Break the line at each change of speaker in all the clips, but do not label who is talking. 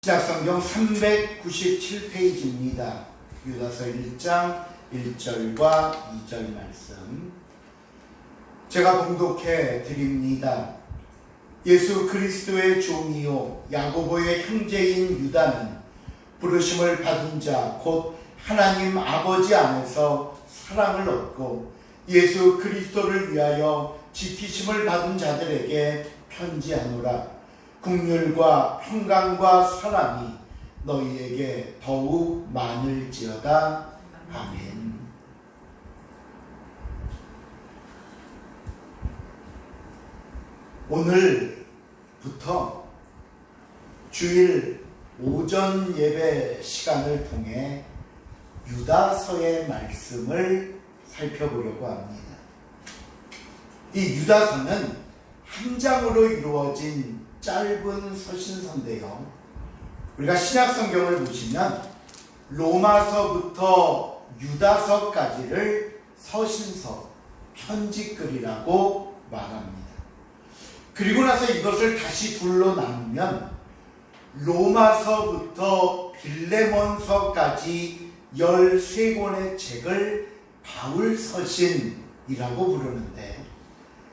신약성경 397페이지입니다. 유다서 1장 1절과 2절 말씀 제가 봉독해 드립니다. 예수 그리스도의 종이요 야고보의 형제인 유다는 부르심을 받은 자 곧 하나님 아버지 안에서 사랑을 얻고 예수 그리스도를 위하여 지키심을 받은 자들에게 편지하노라. 긍휼과 평강과 사랑이 너희에게 더욱 많을지어다. 아멘. 오늘부터 주일 오전 예배 시간을 통해 유다서의 말씀을 살펴보려고 합니다. 이 유다서는 한 장으로 이루어진 짧은 서신서인데요. 우리가 신약성경을 보시면 로마서부터 유다서까지를 서신서, 편지글이라고 말합니다. 그리고 나서 이것을 다시 둘로 나누면 로마서부터 빌레몬서까지 13권의 책을 바울서신이라고 부르는데,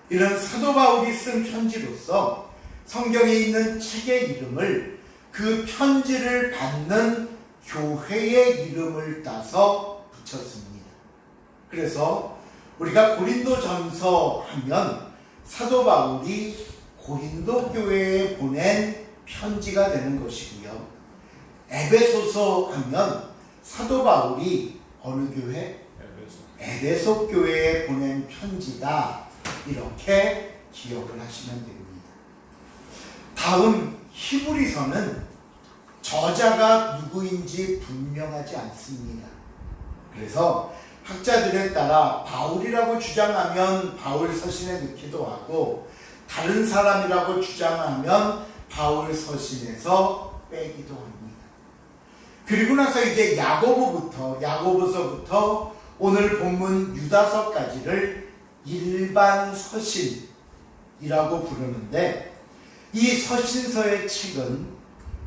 이런 사도 바울이 쓴 편지로서 성경에 있는 책의 이름을 그 편지를 받는 교회의 이름을 따서 붙였습니다. 그래서 우리가 고린도전서 하면 사도 바울이 고린도 교회에 보낸 편지가 되는 것이고요. 에베소서 하면 사도 바울이 어느 교회? 에베소 교회에 보낸 편지다. 이렇게 기억을 하시면 됩니다. 다음 히브리서는 저자가 누구인지 분명하지 않습니다. 그래서 학자들에 따라 바울이라고 주장하면 바울 서신에 넣기도 하고, 다른 사람이라고 주장하면 바울 서신에서 빼기도 합니다. 그리고 나서 이제 야고보서부터 오늘 본문 유다서까지를 일반 서신이라고 부르는데, 이 서신서의 책은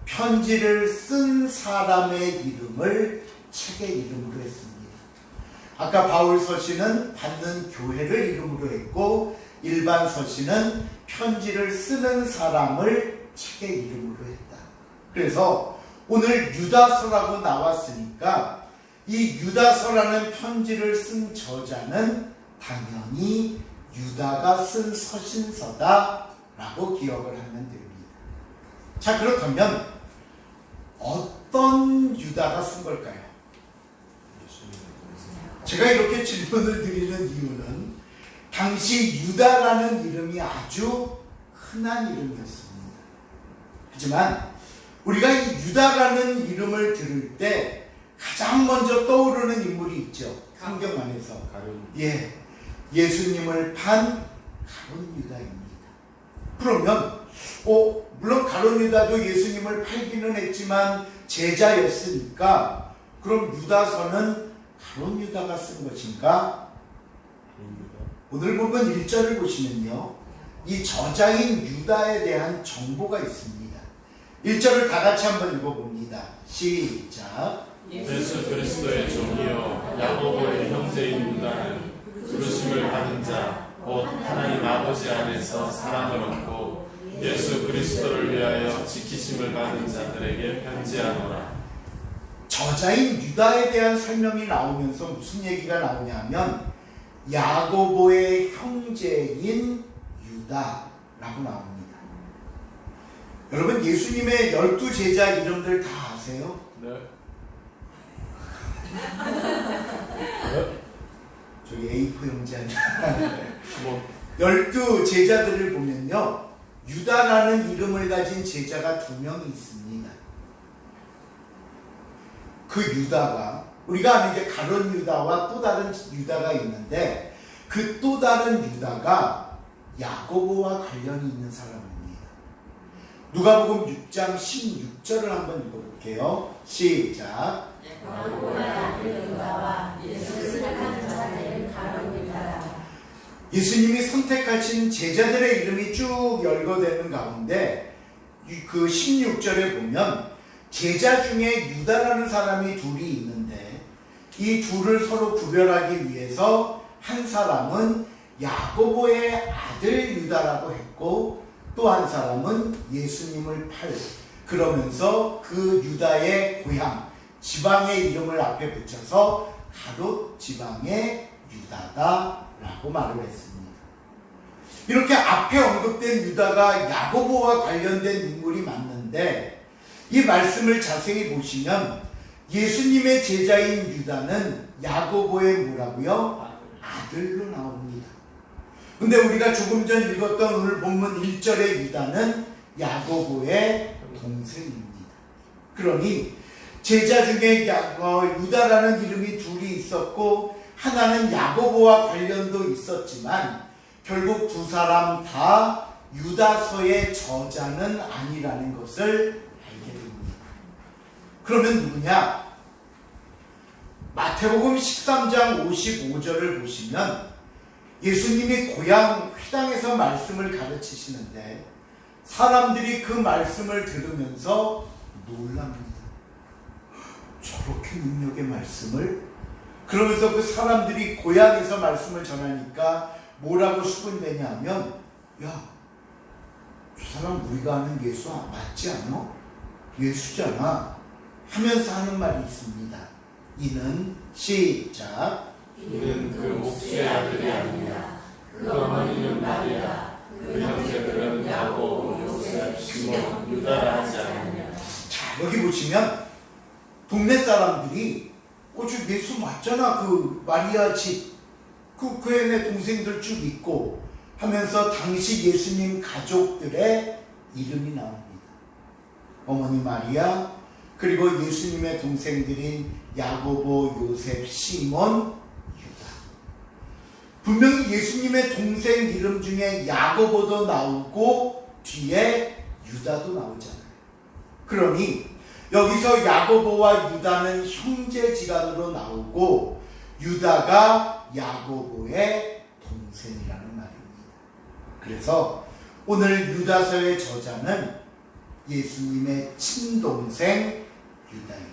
편지를 쓴 사람의 이름을 책의 이름으로 했습니다. 아까 바울 서신은 받는 교회를 이름으로 했고, 일반 서신은 편지를 쓰는 사람을 책의 이름으로 했다. 그래서 오늘 유다서라고 나왔으니까 이 유다서라는 편지를 쓴 저자는 당연히 유다가 쓴 서신서다 라고 기억을 하면 됩니다. 자, 그렇다면 어떤 유다가 쓴 걸까요? 제가 이렇게 질문을 드리는 이유는 당시 유다라는 이름이 아주 흔한 이름이었습니다. 하지만 우리가 이 유다라는 이름을 들을 때 가장 먼저 떠오르는 인물이 있죠. 성경 안에서. 예수님을 판 가룟 유다입니다. 그러면 물론 가룟 유다도 예수님을 팔기는 했지만 제자였으니까, 그럼 유다서는 가룟 유다가 쓴 것인가? 오늘 보면 1절을 보시면요, 이 저자인 유다에 대한 정보가 있습니다. 1절을 다 같이 한번 읽어봅니다. 시작.
예수 그리스도의 종이요 야고보의 형제인 유다는 부르심을 받은 자 곧 하나님 아버지 안에서 사랑을 얻고 예수 그리스도를 위하여 지키심을 받은 자들에게 편지하노라.
저자인 유다에 대한 설명이 나오면서 무슨 얘기가 나오냐면 야고보의 형제인 유다라고 나옵니다. 여러분, 예수님의 12제자 이름들 다 아세요?
네.
저기 A4 용지 아니야. 12제자들을 보면요, 유다라는 이름을 가진 제자가 2명이 있습니다. 그 유다가, 우리가 아는 게 가룟 유다와 또 다른 유다가 있는데, 그 또 다른 유다가 야고보와 관련이 있는 사람입니다. 누가복음 6장 16절을 한번 읽어볼게요. 시작. 야고보와 유다와 예수를 찾는 자들은 가룟 유다라. 예수님이 선택하신 제자들의 이름이 쭉 열거되는 가운데 그 16절에 보면 제자 중에 유다라는 사람이 둘이 있는데 이 둘을 서로 구별하기 위해서 한 사람은 야고보의 아들 유다라고 했고 또 한 사람은 예수님을 그러면서 그 유다의 고향 지방의 이름을 앞에 붙여서 가롯 지방의 유다다라고 말을 했습니다. 이렇게 앞에 언급된 유다가 야고보와 관련된 인물이 맞는데 이 말씀을 자세히 보시면 예수님의 제자인 유다는 야고보의 뭐라고요? 아들로 나옵니다. 근데 우리가 조금 전 읽었던 오늘 본문 1절의 유다는 야고보의 동생입니다. 그러니 제자 중에 유다라는 이름이 둘이 있었고 하나는 야고보와 관련도 있었지만 결국 두 사람 다 유다서의 저자는 아니라는 것을 알게 됩니다. 그러면 누구냐? 마태복음 13장 55절을 보시면 예수님이 고향 회당에서 말씀을 가르치시는데 사람들이 그 말씀을 들으면서 놀랍니다. 저렇게 능력의 말씀을? 그러면서 그 사람들이 고향에서 말씀을 전하니까 뭐라고 수군대냐 하면 야, 저 사람 우리가 아는 예수 맞지 않아? 예수잖아 하면서 하는 말이 있습니다. 이는 시작
이는 그 목수의 아들이 아니냐 그 어머니는 마리아 그 형제들은 야고보 요셉 시몬 유다라 하지 않느냐.
자 여기 보시면 동네 사람들이 저 예수 맞잖아 그 마리아 집 그 애네 동생들 쭉 있고 하면서 당시 예수님 가족들의 이름이 나옵니다. 어머니 마리아 그리고 예수님의 동생들인 야고보 요셉 시몬 분명히 예수님의 동생 이름 중에 야고보도 나오고 뒤에 유다도 나오잖아요. 그러니 여기서 야고보와 유다는 형제지간으로 나오고 유다가 야고보의 동생이라는 말입니다. 그래서 오늘 유다서의 저자는 예수님의 친동생 유다입니다.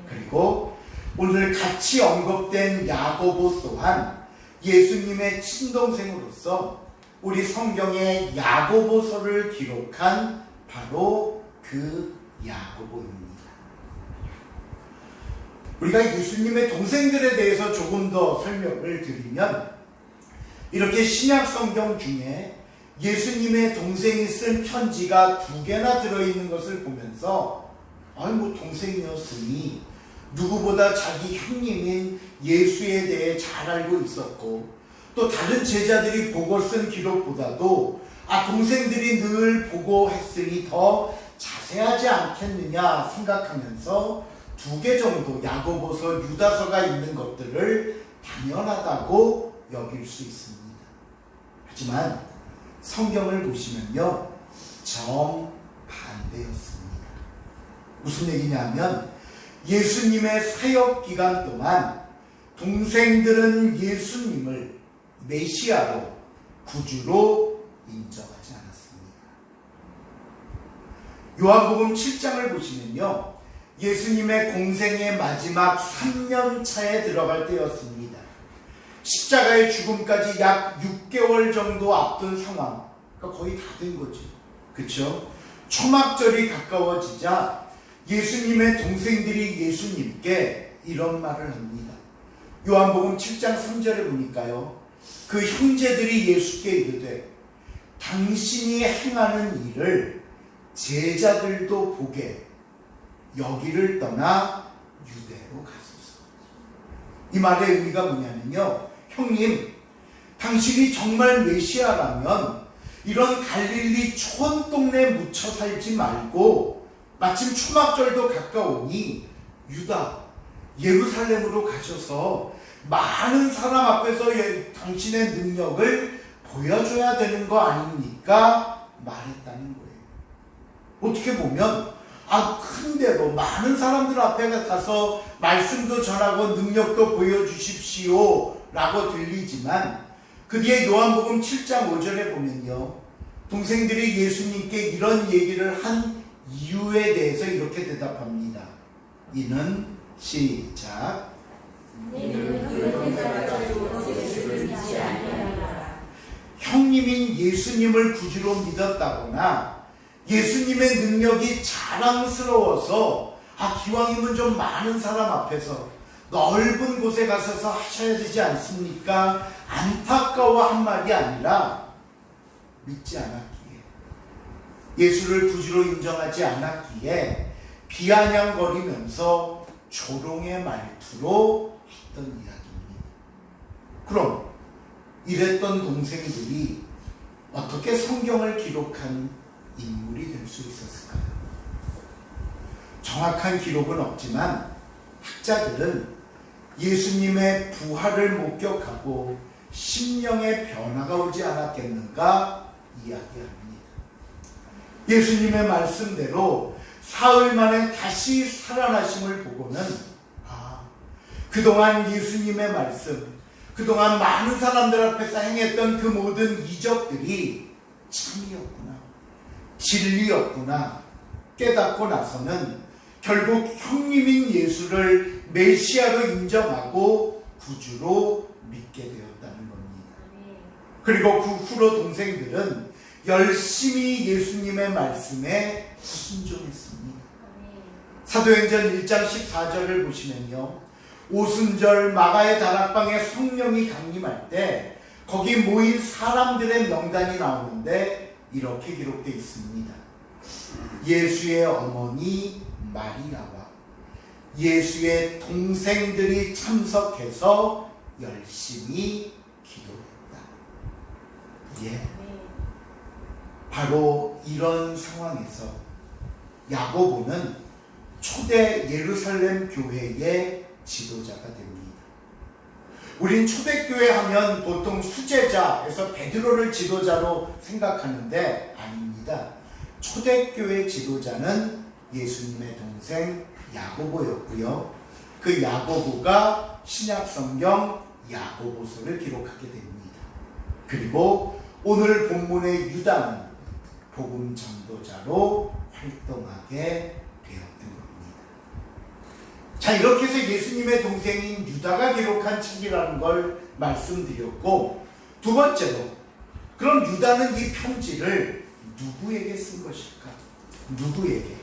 그리고 오늘 같이 언급된 야고보 또한 예수님의 친동생으로서 우리 성경의 야고보서를 기록한 바로 그 야고보입니다. 우리가 예수님의 동생들에 대해서 조금 더 설명을 드리면 이렇게 신약 성경 중에 예수님의 동생이 쓴 편지가 2개나 들어있는 것을 보면서 동생이었으니 누구보다 자기 형님인 예수에 대해 잘 알고 있었고 또 다른 제자들이 보고 쓴 기록보다도 동생들이 늘 보고 했으니 더 자세하지 않겠느냐 생각하면서 2개 정도 야고보서 유다서가 있는 것들을 당연하다고 여길 수 있습니다. 하지만 성경을 보시면요 정반대였습니다. 무슨 얘기냐면 예수님의 사역 기간 동안 동생들은 예수님을 메시아로 구주로 인정하지 않았습니다. 요한복음 7장을 보시면요 예수님의 공생의 마지막 3년 차에 들어갈 때였습니다. 십자가의 죽음까지 약 6개월 정도 앞둔 상황, 그러니까 거의 다 된 거죠. 그렇죠? 초막절이 가까워지자 예수님의 동생들이 예수님께 이런 말을 합니다. 요한복음 7장 3절에 보니까요. 그 형제들이 예수께 이르되 당신이 행하는 일을 제자들도 보게 여기를 떠나 유대로 가소서. 이 말의 의미가 뭐냐면요. 형님, 당신이 정말 메시아라면 이런 갈릴리 촌 동네에 묻혀 살지 말고 마침 초막절도 가까우니 유다, 예루살렘으로 가셔서 많은 사람 앞에서 당신의 능력을 보여줘야 되는 거 아닙니까? 말했다는 거예요. 어떻게 보면 큰 데로 많은 사람들 앞에 가서 말씀도 전하고 능력도 보여주십시오 라고 들리지만 그 뒤에 요한복음 7장 5절에 보면요 동생들이 예수님께 이런 얘기를 한 이유에 대해서 이렇게 대답합니다. 이는 시작. 형님인 예수님을 구주로 믿었다거나 예수님의 능력이 자랑스러워서 기왕이면 좀 많은 사람 앞에서 넓은 곳에 가셔서 하셔야 되지 않습니까? 안타까워한 말이 아니라 믿지 않았기에, 예수를 구주로 인정하지 않았기에 비아냥거리면서 조롱의 말투로 했던 이야기입니다. 그럼 이랬던 동생들이 어떻게 성경을 기록한 인물이 될 수 있었을까요? 정확한 기록은 없지만 학자들은 예수님의 부활을 목격하고 심령의 변화가 오지 않았겠는가 이야기합니다. 예수님의 말씀대로 사흘 만에 다시 살아나심을 보고는 그동안 예수님의 말씀, 그동안 많은 사람들 앞에서 행했던 그 모든 이적들이 참이었구나, 진리였구나 깨닫고 나서는 결국 형님인 예수를 메시아로 인정하고 구주로 믿게 되었다는 겁니다. 그리고 그 후로 동생들은 열심히 예수님의 말씀에 순종했습니다. 사도행전 1장 14절을 보시면요, 오순절 마가의 다락방에 성령이 강림할 때 거기 모인 사람들의 명단이 나오는데 이렇게 기록되어 있습니다. 예수의 어머니 마리아와 예수의 동생들이 참석해서 열심히 기도했다. 바로 이런 상황에서 야고보는 초대 예루살렘 교회의 지도자가 됩니다. 우린 초대교회 하면 보통 수제자에서 베드로를 지도자로 생각하는데 아닙니다. 초대교회 지도자는 예수님의 동생 야고보였고요. 그 야고보가 신약성경 야고보서를 기록하게 됩니다. 그리고 오늘 본문의 유다는 복음 전도자로 활동하게 되었던 겁니다. 자, 이렇게 해서 예수님의 동생인 유다가 기록한 책이라는 걸 말씀드렸고, 두 번째로, 그럼 유다는 이 편지를 누구에게 쓴 것일까? 누구에게?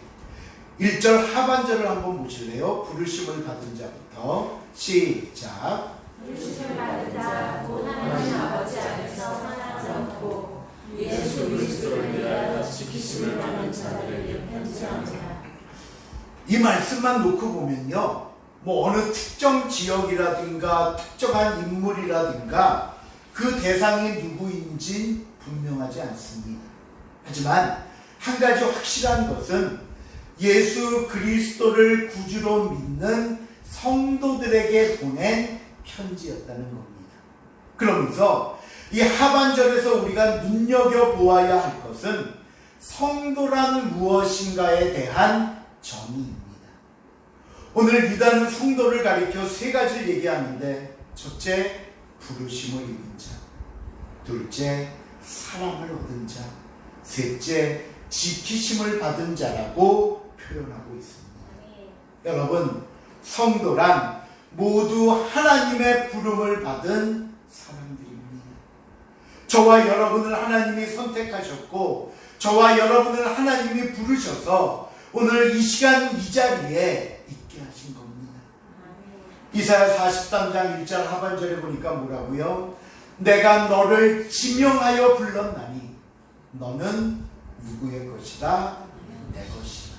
1절 하반절을 한번 보실래요? 부르심을 받은 자부터 시작.
부르심을 받은 자 곧 하나님 아버지 안에서 사랑스럽고 예수 그리스도를 위하여 지키심을 받는 자들에게 편지하노라.
이 말씀만 놓고 보면요, 어느 특정 지역이라든가 특정한 인물이라든가 그 대상이 누구인지 분명하지 않습니다. 하지만 한 가지 확실한 것은 예수 그리스도를 구주로 믿는 성도들에게 보낸 편지였다는 겁니다. 그러면서 이 하반절에서 우리가 눈여겨보아야 할 것은 성도란 무엇인가에 대한 정의입니다. 오늘 유다는 성도를 가리켜 세 가지를 얘기하는데, 첫째, 부르심을 입은 자, 둘째, 사랑을 얻은 자, 셋째, 지키심을 받은 자라고 표현하고 있습니다. 여러분, 성도란 모두 하나님의 부름을 받은 사람들입니다. 저와 여러분을 하나님이 선택하셨고 저와 여러분을 하나님이 부르셔서 오늘 이 시간 이 자리에 있게 하신 겁니다. 이사야 43장 1절 하반절에 보니까 뭐라고요? 내가 너를 지명하여 불렀나니 너는 누구의 것이다? 내 것이다.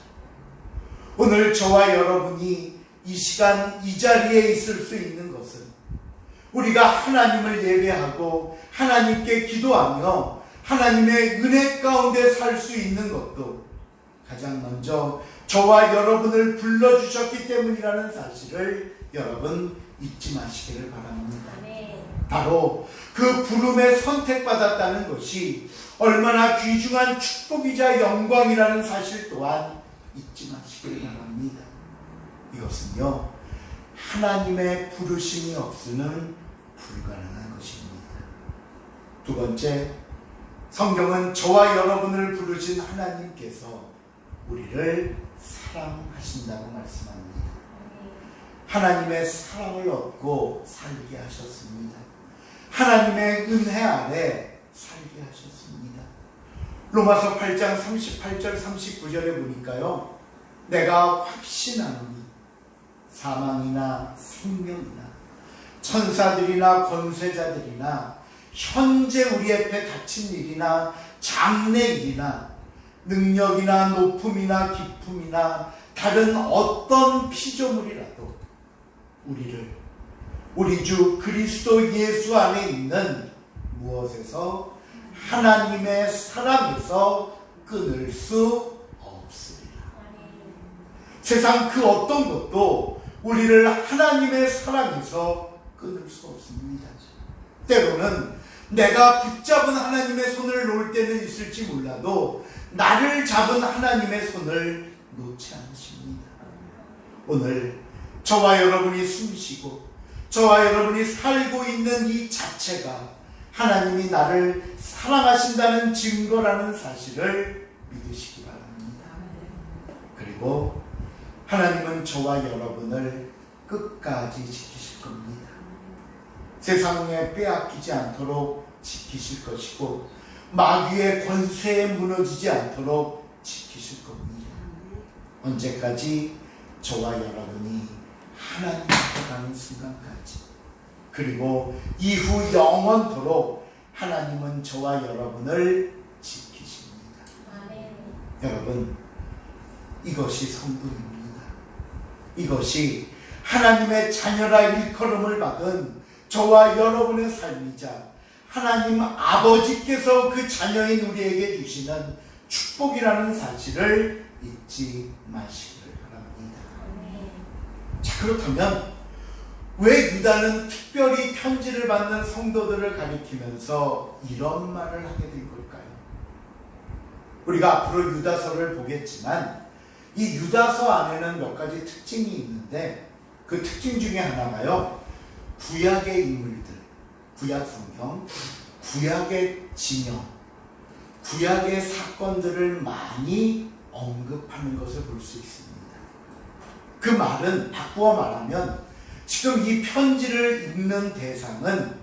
오늘 저와 여러분이 이 시간 이 자리에 있을 수 있는 것은 우리가 하나님을 예배하고 하나님께 기도하며 하나님의 은혜 가운데 살 수 있는 것도 가장 먼저 저와 여러분을 불러주셨기 때문이라는 사실을 여러분 잊지 마시기를 바랍니다. 바로 그 부름에 선택받았다는 것이 얼마나 귀중한 축복이자 영광이라는 사실 또한 잊지 마시기를 바랍니다. 이것은요, 하나님의 부르심이 없이는 불가능한 것입니다. 두 번째, 성경은 저와 여러분을 부르신 하나님께서 우리를 사랑하신다고 말씀합니다. 하나님의 사랑을 얻고 살게 하셨습니다. 하나님의 은혜 아래 살게 하셨습니다. 로마서 8장 38절 39절에 보니까요, 내가 확신하노니 사망이나 생명이나 천사들이나 권세자들이나 현재 우리 앞에 닥친 일이나 장래 일이나 능력이나 높음이나 깊음이나 다른 어떤 피조물이라도 우리를 우리 주 그리스도 예수 안에 있는 무엇에서 하나님의 사랑에서 끊을 수 없으리라. 세상 그 어떤 것도 우리를 하나님의 사랑에서 끊을 수 없습니다. 때로는 내가 붙잡은 하나님의 손을 놓을 때는 있을지 몰라도 나를 잡은 하나님의 손을 놓지 않으십니다. 오늘 저와 여러분이 숨쉬고 저와 여러분이 살고 있는 이 자체가 하나님이 나를 사랑하신다는 증거라는 사실을 믿으시기 바랍니다. 그리고 하나님은 저와 여러분을 끝까지 지키실 겁니다. 세상에 빼앗기지 않도록 지키실 것이고 마귀의 권세에 무너지지 않도록 지키실 겁니다. 언제까지? 저와 여러분이 하나님 앞에 가는 순간까지, 그리고 이후 영원토록 하나님은 저와 여러분을 지키십니다. 여러분, 이것이 성도입니다. 이것이 하나님의 자녀라 일컬음을 받은 저와 여러분의 삶이자 하나님 아버지께서 그 자녀인 우리에게 주시는 축복이라는 사실을 잊지 마시기를 바랍니다. 자, 그렇다면 왜 유다는 특별히 편지를 받는 성도들을 가리키면서 이런 말을 하게 된 걸까요? 우리가 앞으로 유다서를 보겠지만 이 유다서 안에는 몇 가지 특징이 있는데 그 특징 중에 하나가요, 구약의 인물들, 구약 성경, 구약의 진영, 구약의 사건들을 많이 언급하는 것을 볼 수 있습니다. 그 말은 바꾸어 말하면 지금 이 편지를 읽는 대상은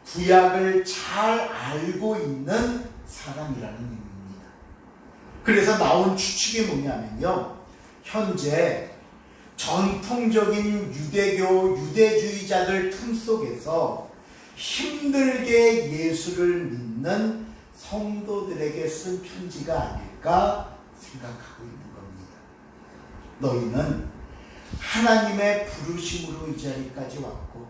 구약을 잘 알고 있는 사람이라는 의미입니다. 그래서 나온 추측이 뭐냐면요, 현재 전통적인 유대교, 유대주의자들 틈 속에서 힘들게 예수를 믿는 성도들에게 쓴 편지가 아닐까 생각하고 있는 겁니다. 너희는 하나님의 부르심으로 이 자리까지 왔고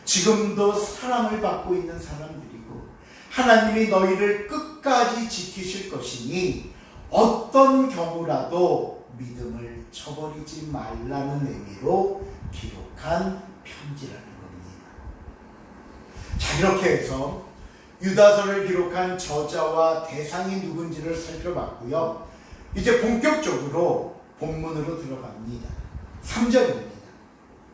지금도 사랑을 받고 있는 사람들이고 하나님이 너희를 끝까지 지키실 것이니 어떤 경우라도 믿음을 저버리지 말라는 의미로 기록한 편지라는 겁니다. 자, 이렇게 해서 유다서를 기록한 저자와 대상이 누군지를 살펴봤고요. 이제 본격적으로 본문으로 들어갑니다. 3절입니다.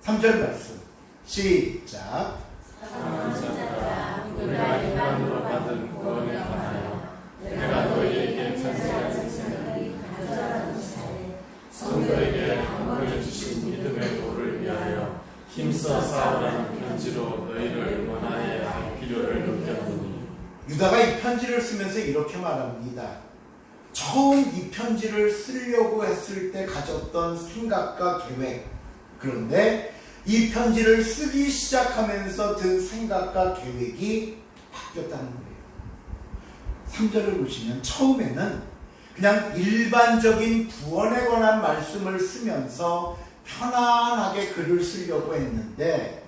3절 말씀 시작.
사랑하는 자들아, 우리가 일반으로 받은 구원에 관하여 내가 너희에게 편지하는 생각이 간절한 차에 성도에게 한번에 주신 믿음의 도를 위하여 힘써 싸우라는 편지로 너희를 응원하여야 할 필요를 느꼈느니. 유다가 이 편지를 쓰면서 이렇게 말합니다. 처음 이 편지를 쓰려고 했을 때 가졌던 생각과 계획, 그런데 이 편지를 쓰기 시작하면서 든 생각과 계획이 바뀌었다는 거예요. 3절을 보시면 처음에는 그냥 일반적인 구원에 관한 말씀을 쓰면서 편안하게 글을 쓰려고 했는데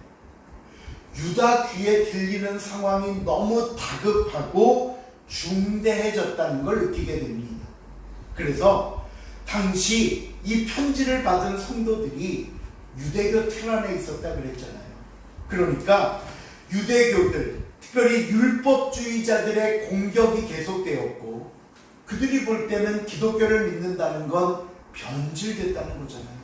유다 귀에 들리는 상황이 너무 다급하고 중대해졌다는 걸 느끼게 됩니다. 그래서 당시 이 편지를 받은 성도들이 유대교 틀 안에 있었다 그랬잖아요. 그러니까 유대교들, 특별히 율법주의자들의 공격이 계속되었고 그들이 볼 때는 기독교를 믿는다는 건 변질됐다는 거잖아요.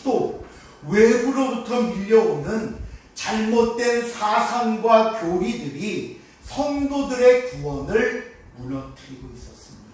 또 외부로부터 밀려오는 잘못된 사상과 교리들이 성도들의 구원을 무너뜨리고 있었습니다.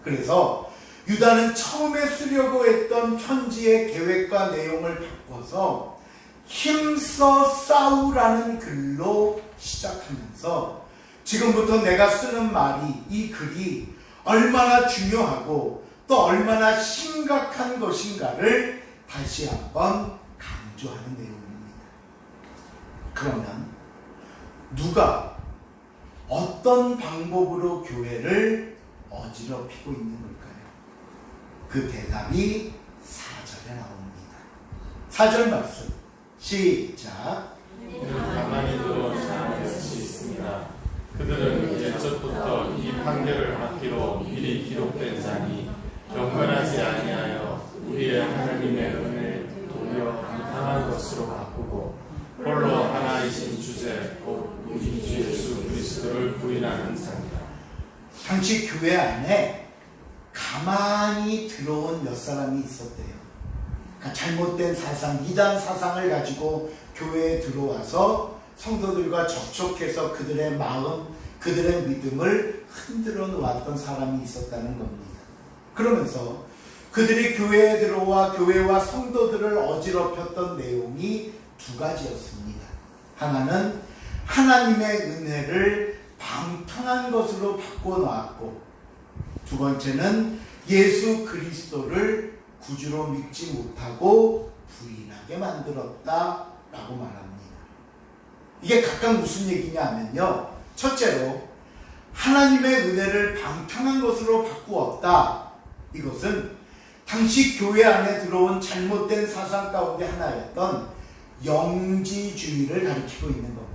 그래서
유다는 처음에 쓰려고 했던 편지의 계획과 내용을 바꿔서 힘써 싸우라는 글로 시작하면서 지금부터 내가 쓰는 말이, 이 글이 얼마나 중요하고 또 얼마나 심각한 것인가를 다시 한번 강조하는 내용입니다. 그러면 누가 어떤 방법으로 교회를 어지럽히고 있는 걸까요? 그 대답이 4절에 나옵니다. 4절 말씀 시작.
가만히 두어 사는 것이 있습니다. 그들은 옛적부터 이 판결을 받기로 미리 기록된 자니 경건하지 아니하여 우리의 하나님의 은혜를 도리어 이상한 것으로 바꾸고 홀로 하나이신 주제 곧 우리 주 예수 그리스도를 부인하는 자입니다.
당시 교회 안에 가만히 들어온 몇 사람이 있었대요. 그러니까 잘못된 사상, 이단 사상을 가지고 교회에 들어와서 성도들과 접촉해서 그들의 마음, 그들의 믿음을 흔들어 놓았던 사람이 있었다는 겁니다. 그러면서 그들이 교회에 들어와 교회와 성도들을 어지럽혔던 내용이 두 가지였습니다. 하나는 하나님의 은혜를 방탕한 것으로 바꿔놓았고, 두 번째는 예수 그리스도를 구주로 믿지 못하고 부인하게 만들었다라고 말합니다. 이게 각각 무슨 얘기냐 하면요, 첫째로 하나님의 은혜를 방탕한 것으로 바꾸었다. 이것은 당시 교회 안에 들어온 잘못된 사상 가운데 하나였던 영지주의를 가리키고 있는 겁니다.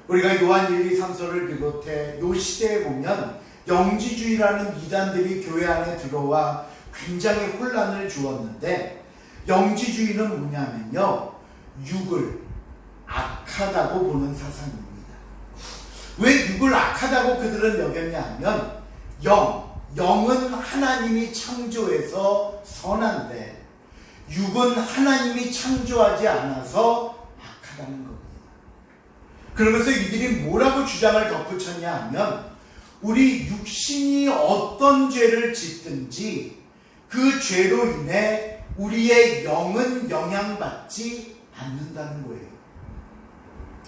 우리가 요한 1, 2, 3서를 비롯해 이 시대에 보면 영지주의라는 이단들이 교회 안에 들어와 굉장히 혼란을 주었는데, 영지주의는 뭐냐면요, 육을 악하다고 보는 사상입니다. 왜 육을 악하다고 그들은 여겼냐 하면, 영은 하나님이 창조해서 선한데 육은 하나님이 창조하지 않아서 악하다는 겁니다. 그러면서 이들이 뭐라고 주장을 덧붙였냐 하면, 우리 육신이 어떤 죄를 짓든지 그 죄로 인해 우리의 영은 영향받지 않는다는 거예요.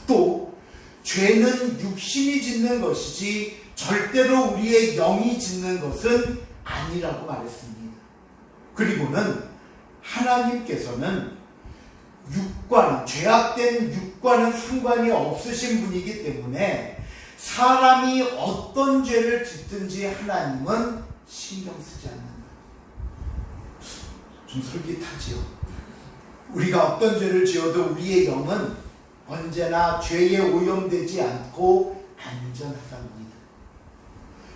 또 죄는 육신이 짓는 것이지 절대로 우리의 영이 짓는 것은 아니라고 말했습니다. 그리고는 하나님께서는 육과는, 죄악된 육과는 상관이 없으신 분이기 때문에 사람이 어떤 죄를 짓든지 하나님은 신경 쓰지 않는다. 좀 솔깃하지요. 우리가 어떤 죄를 지어도 우리의 영은 언제나 죄에 오염되지 않고 안전하답니다.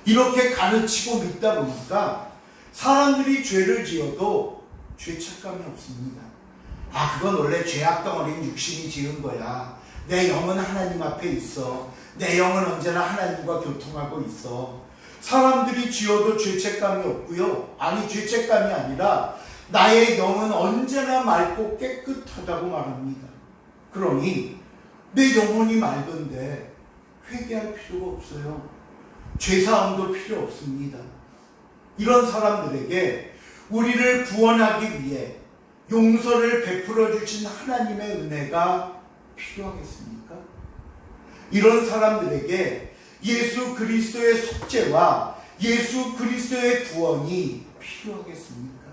이렇게 가르치고 믿다 보니까 사람들이 죄를 지어도 죄책감이 없습니다. 그건 원래 죄악덩어리인 육신이 지은 거야. 내 영은 하나님 앞에 있어. 내 영은 언제나 하나님과 교통하고 있어. 사람들이 지어도 죄책감이 없고요. 아니, 죄책감이 아니라 나의 영은 언제나 맑고 깨끗하다고 말합니다. 그러니 내 영혼이 맑은데 회개할 필요가 없어요. 죄사함도 필요 없습니다. 이런 사람들에게 우리를 구원하기 위해 용서를 베풀어 주신 하나님의 은혜가 필요하겠습니까? 이런 사람들에게 예수 그리스도의 속죄와 예수 그리스도의 구원이 필요하겠습니까?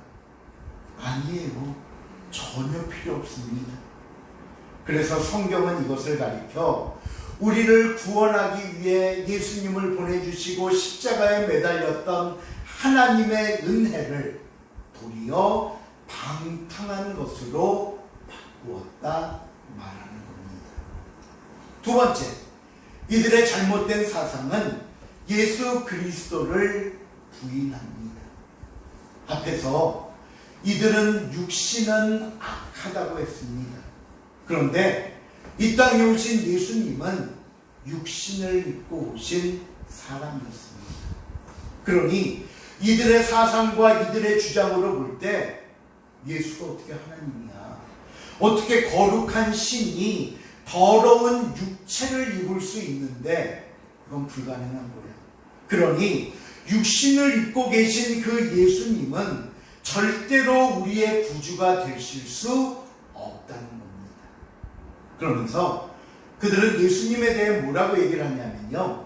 아니에요. 전혀 필요 없습니다. 그래서 성경은 이것을 가리켜 우리를 구원하기 위해 예수님을 보내주시고 십자가에 매달렸던 하나님의 은혜를 도리어 방탕한 것으로 바꾸었다 말하는 겁니다. 두 번째, 이들의 잘못된 사상은 예수 그리스도를 부인합니다. 앞에서 이들은 육신은 악하다고 했습니다. 그런데 이 땅에 오신 예수님은 육신을 입고 오신 사람이었습니다. 그러니 이들의 사상과 이들의 주장으로 볼 때 예수가 어떻게 하나님이야? 어떻게 거룩한 신이 더러운 육체를 입을 수 있는데 그건 불가능한 거야. 그러니 육신을 입고 계신 그 예수님은 절대로 우리의 구주가 되실 수 없다는 겁니다. 그러면서 그들은 예수님에 대해 뭐라고 얘기를 하냐면요,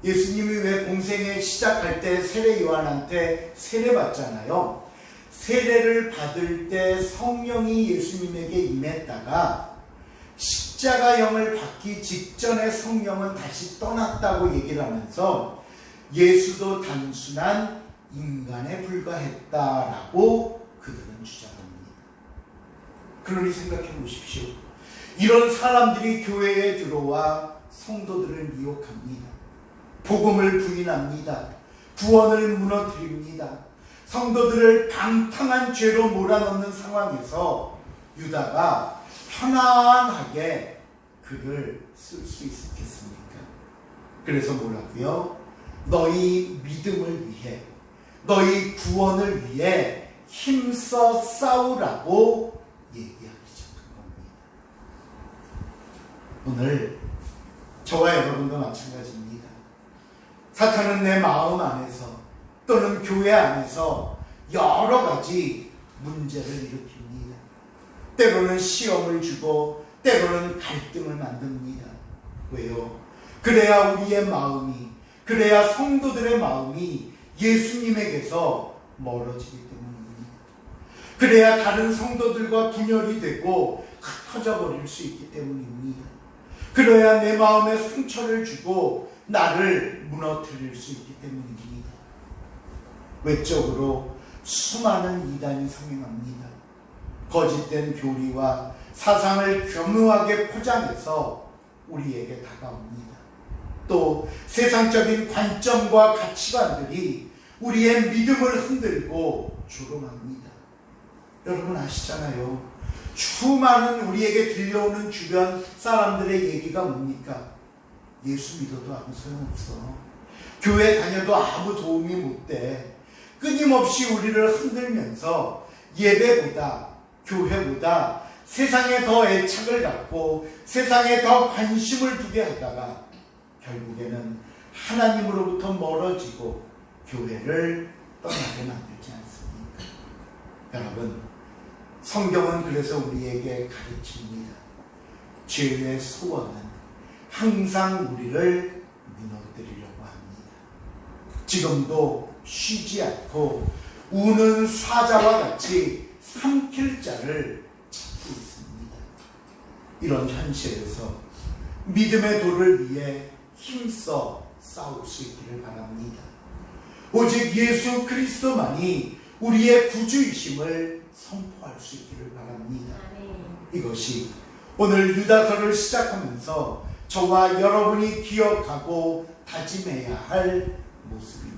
예수님이 왜 공생에 시작할 때 세례 요한한테 세례 받잖아요. 세례를 받을 때 성령이 예수님에게 임했다가 십자가형을 받기 직전에 성령은 다시 떠났다고 얘기를 하면서 예수도 단순한 인간에 불과했다라고 그들은 주장합니다. 그러니 생각해 보십시오. 이런 사람들이 교회에 들어와 성도들을 미혹합니다. 복음을 부인합니다. 구원을 무너뜨립니다. 성도들을 방탕한 죄로 몰아넣는 상황에서 유다가 편안하게 그를 쓸 수 있었겠습니까? 그래서 뭐라고요? 너희 믿음을 위해, 너희 구원을 위해 힘써 싸우라고 얘기하기 시작한 겁니다. 오늘 저와 여러분도 마찬가지입니다. 사탄은 내 마음 안에서 또는 교회 안에서 여러 가지 문제를 일으킵니다. 때로는 시험을 주고 때로는 갈등을 만듭니다. 왜요? 그래야 우리의 마음이, 그래야 성도들의 마음이 예수님에게서 멀어지기 때문입니다. 그래야 다른 성도들과 분열이 되고 흩어져 버릴 수 있기 때문입니다. 그래야 내 마음에 상처를 주고 나를 무너뜨릴 수 있기 때문입니다. 외적으로 수많은 이단이 성행합니다. 거짓된 교리와 사상을 교묘하게 포장해서 우리에게 다가옵니다. 또 세상적인 관점과 가치관들이 우리의 믿음을 흔들고 조롱합니다. 여러분 아시잖아요. 수많은 우리에게 들려오는 주변 사람들의 얘기가 뭡니까? 예수 믿어도 아무 소용없어. 교회 다녀도 아무 도움이 못 돼. 끊임없이 우리를 흔들면서 예배보다, 교회보다 세상에 더 애착을 갖고 세상에 더 관심을 두게 하다가 결국에는 하나님으로부터 멀어지고 교회를 떠나게 만들지 않습니까? 여러분, 성경은 그래서 우리에게 가르칩니다. 죄의 소원은 항상 우리를 무너뜨리려고 합니다. 지금도 쉬지 않고 우는 사자와 같이 삼킬 자를 찾고 있습니다. 이런 현실에서 믿음의 도를 위해 힘써 싸울 수 있기를 바랍니다. 오직 예수 그리스도만이 우리의 구주이심을 선포할 수 있기를 바랍니다. 이것이 오늘 유다서를 시작하면서 저와 여러분이 기억하고 다짐해야 할 모습입니다.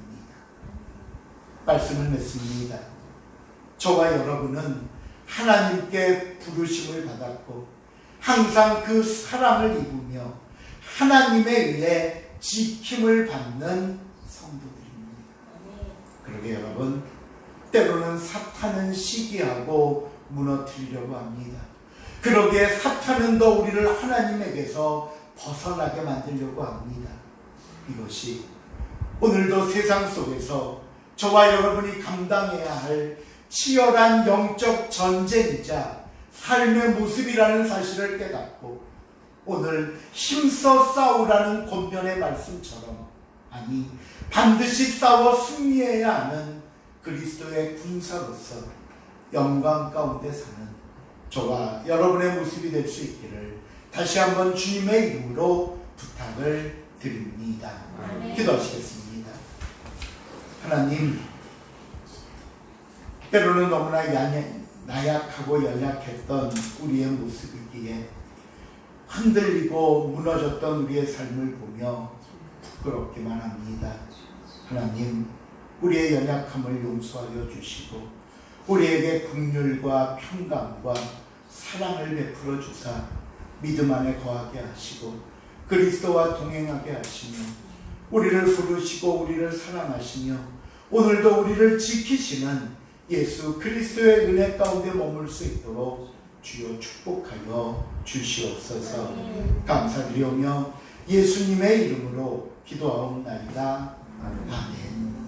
말씀을 맺습니다. 저와 여러분은 하나님께 부르심을 받았고 항상 그 사랑을 입으며 하나님에 의해 지킴을 받는 성도들입니다. 그러게 여러분, 때로는 사탄은 시기하고 무너뜨리려고 합니다. 그러기에 사탄은 더 우리를 하나님에게서 벗어나게 만들려고 합니다. 이것이 오늘도 세상 속에서 저와 여러분이 감당해야 할 치열한 영적 전쟁이자 삶의 모습이라는 사실을 깨닫고 오늘 힘써 싸우라는 권면의 말씀처럼, 아니 반드시 싸워 승리해야 하는 그리스도의 군사로서 영광 가운데 사는 저와 여러분의 모습이 될 수 있기를 다시 한번 주님의 이름으로 부탁을 드립니다. 기도하시겠습니다. 하나님, 때로는 너무나 나약하고 연약했던 우리의 모습이기에 흔들리고 무너졌던 우리의 삶을 보며 부끄럽기만 합니다. 하나님, 우리의 연약함을 용서하여 주시고 우리에게 긍휼과 평강과 사랑을 베풀어 주사 믿음 안에 거하게 하시고 그리스도와 동행하게 하시며 우리를 부르시고 우리를 사랑하시며 오늘도 우리를 지키시는 예수 그리스도의 은혜 가운데 머물 수 있도록 주여 축복하여 주시옵소서. 감사드리오며 예수님의 이름으로 기도하옵나이다. 아멘.